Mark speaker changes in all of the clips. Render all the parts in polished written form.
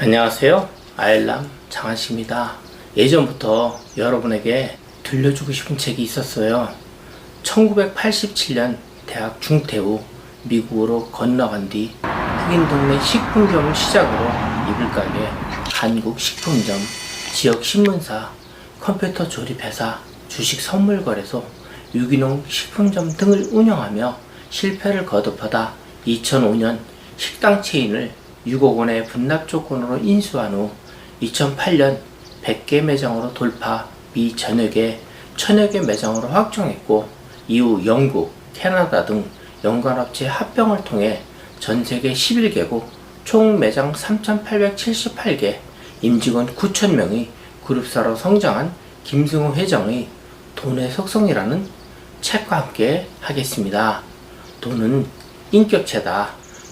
Speaker 1: 안녕하세요. 아일람 장한식입니다. 예전부터 여러분에게 들려주고 싶은 책이 있었어요. 1987년 대학 중퇴 후 미국으로 건너간 뒤 흑인 동네 식품점을 시작으로 이불가게, 한국식품점, 지역신문사, 컴퓨터 조립회사, 주식 선물거래소, 유기농 식품점 등을 운영하며 실패를 거듭하다 2005년 식당 체인을 6억 원의 분납 조건으로 인수한 후 2008년 100개 매장으로 돌파, 미 전역에 1000여 개 매장으로 확정했고, 이후 영국, 캐나다 등 연관업체 합병을 통해 전세계 11개국 총 매장 3878개, 임직원 9000명의 그룹사로 성장한 김승우 회장의 돈의 속성이라는 책과 함께 하겠습니다. 돈은 인격체다.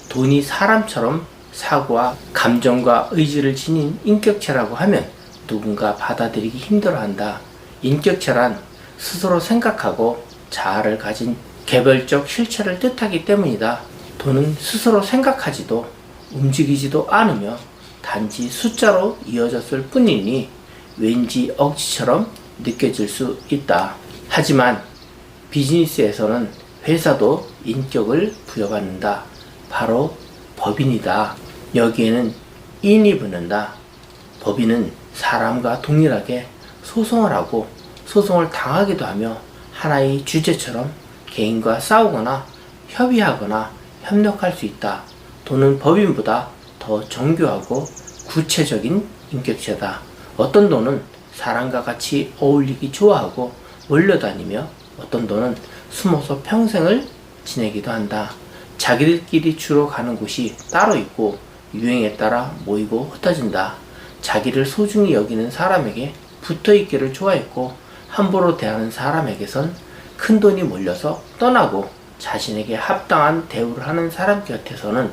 Speaker 1: 돈이 사람처럼 사고와 감정과 의지를 지닌 인격체라고 하면 누군가 받아들이기 힘들어한다. 인격체란 스스로 생각하고 자아를 가진 개별적 실체를 뜻하기 때문이다. 돈은 스스로 생각하지도 움직이지도 않으며 단지 숫자로 이어졌을 뿐이니 왠지 억지처럼 느껴질 수 있다. 하지만 비즈니스에서는 회사도 인격을 부여받는다. 바로 법인이다. 여기에는 인이 붙는다. 법인은 사람과 동일하게 소송을 하고 소송을 당하기도 하며 하나의 주제처럼 개인과 싸우거나 협의하거나 협력할 수 있다. 돈은 법인보다 더 정교하고 구체적인 인격체다. 어떤 돈은 사람과 같이 어울리기 좋아하고 몰려다니며 어떤 돈은 숨어서 평생을 지내기도 한다. 자기들끼리 주로 가는 곳이 따로 있고 유행에 따라 모이고 흩어진다. 자기를 소중히 여기는 사람에게 붙어있기를 좋아했고 함부로 대하는 사람에게선 큰 돈이 몰려서 떠나고 자신에게 합당한 대우를 하는 사람 곁에서는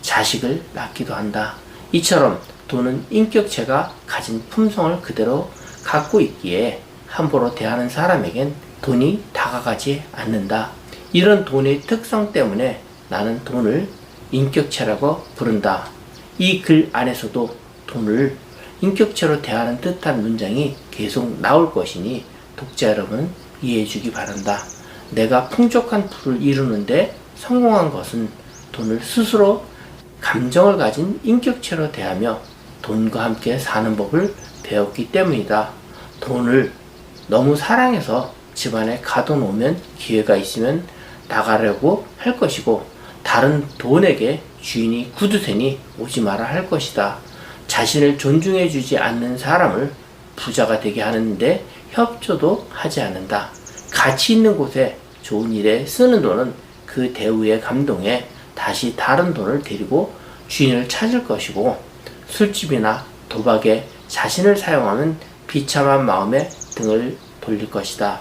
Speaker 1: 자식을 낳기도 한다. 이처럼 돈은 인격체가 가진 품성을 그대로 갖고 있기에 함부로 대하는 사람에겐 돈이 다가가지 않는다. 이런 돈의 특성 때문에 나는 돈을 인격체라고 부른다. 이 글 안에서도 돈을 인격체로 대하는 듯한 문장이 계속 나올 것이니 독자 여러분 이해해 주기 바란다. 내가 풍족한 부를 이루는데 성공한 것은 돈을 스스로 감정을 가진 인격체로 대하며 돈과 함께 사는 법을 배웠기 때문이다. 돈을 너무 사랑해서 집안에 가둬놓으면 기회가 있으면 나가려고 할 것이고, 다른 돈에게 주인이 구두쇠니 오지 마라 할 것이다. 자신을 존중해주지 않는 사람을 부자가 되게 하는데 협조도 하지 않는다. 가치 있는 곳에 좋은 일에 쓰는 돈은 그 대우에 감동해 다시 다른 돈을 데리고 주인을 찾을 것이고, 술집이나 도박에 자신을 사용하면 비참한 마음에 등을 돌릴 것이다.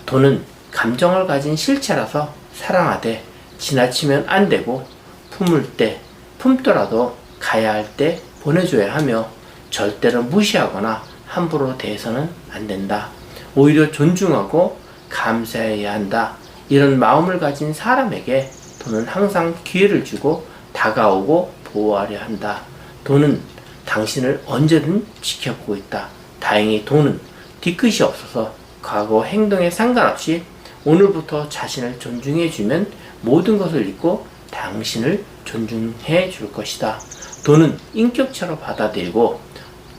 Speaker 1: 돈은 감정을 가진 실체라서 사랑하되 지나치면 안 되고, 품을 때 품더라도 가야 할 때 보내줘야 하며 절대로 무시하거나 함부로 대해서는 안 된다. 오히려 존중하고 감사해야 한다. 이런 마음을 가진 사람에게 돈은 항상 기회를 주고 다가오고 보호하려 한다. 돈은 당신을 언제든 지켜보고 있다. 다행히 돈은 뒤끝이 없어서 과거 행동에 상관없이 오늘부터 자신을 존중해주면 모든 것을 잊고 당신을 존중해 줄 것이다. 돈은 인격체로 받아들이고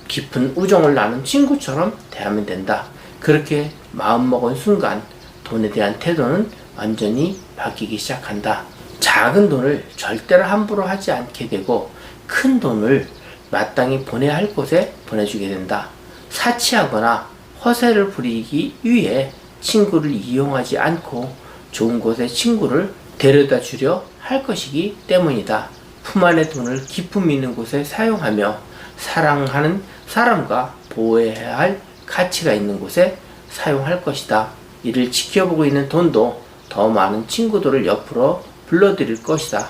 Speaker 1: 깊은 우정을 나눈 친구처럼 대하면 된다. 그렇게 마음먹은 순간 돈에 대한 태도는 완전히 바뀌기 시작한다. 작은 돈을 절대로 함부로 하지 않게 되고 큰 돈을 마땅히 보내야 할 곳에 보내주게 된다. 사치하거나 허세를 부리기 위해 친구를 이용하지 않고 좋은 곳에 친구를 데려다 주려 할 것이기 때문이다. 품 안의 돈을 기품 있는 곳에 사용하며 사랑하는 사람과 보호해야 할 가치가 있는 곳에 사용할 것이다. 이를 지켜보고 있는 돈도 더 많은 친구들을 옆으로 불러들일 것이다.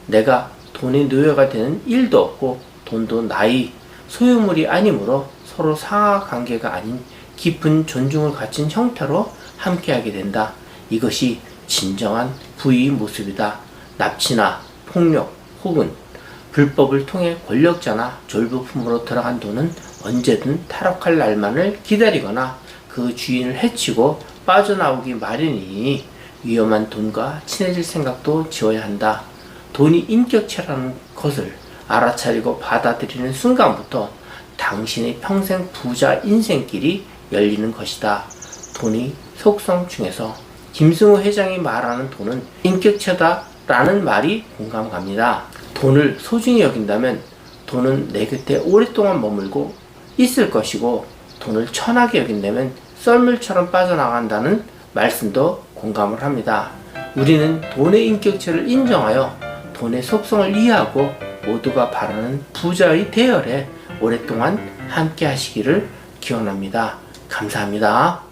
Speaker 1: 내가 돈의 노예가 되는 일도 없고 돈도 나의 소유물이 아니므로 서로 상하 관계가 아닌 깊은 존중을 갖춘 형태로 함께하게 된다. 이것이 진정한 부의 모습이다. 납치나 폭력 혹은 불법을 통해 권력자나 졸부품으로 들어간 돈은 언제든 탈옥할 날만을 기다리거나 그 주인을 해치고 빠져나오기 마련이니 위험한 돈과 친해질 생각도 지어야 한다. 돈이 인격체라는 것을 알아차리고 받아들이는 순간부터 당신의 평생 부자 인생길이 열리는 것이다. 돈의 속성 중에서 김승우 회장이 말하는 돈은 인격체다라는 말이 공감 갑니다. 돈을 소중히 여긴다면 돈은 내 곁에 오랫동안 머물고 있을 것이고, 돈을 천하게 여긴다면 썰물처럼 빠져나간다는 말씀도 공감을 합니다. 우리는 돈의 인격체를 인정하여 돈의 속성을 이해하고 모두가 바라는 부자의 대열에 오랫동안 함께 하시기를 기원합니다. 감사합니다.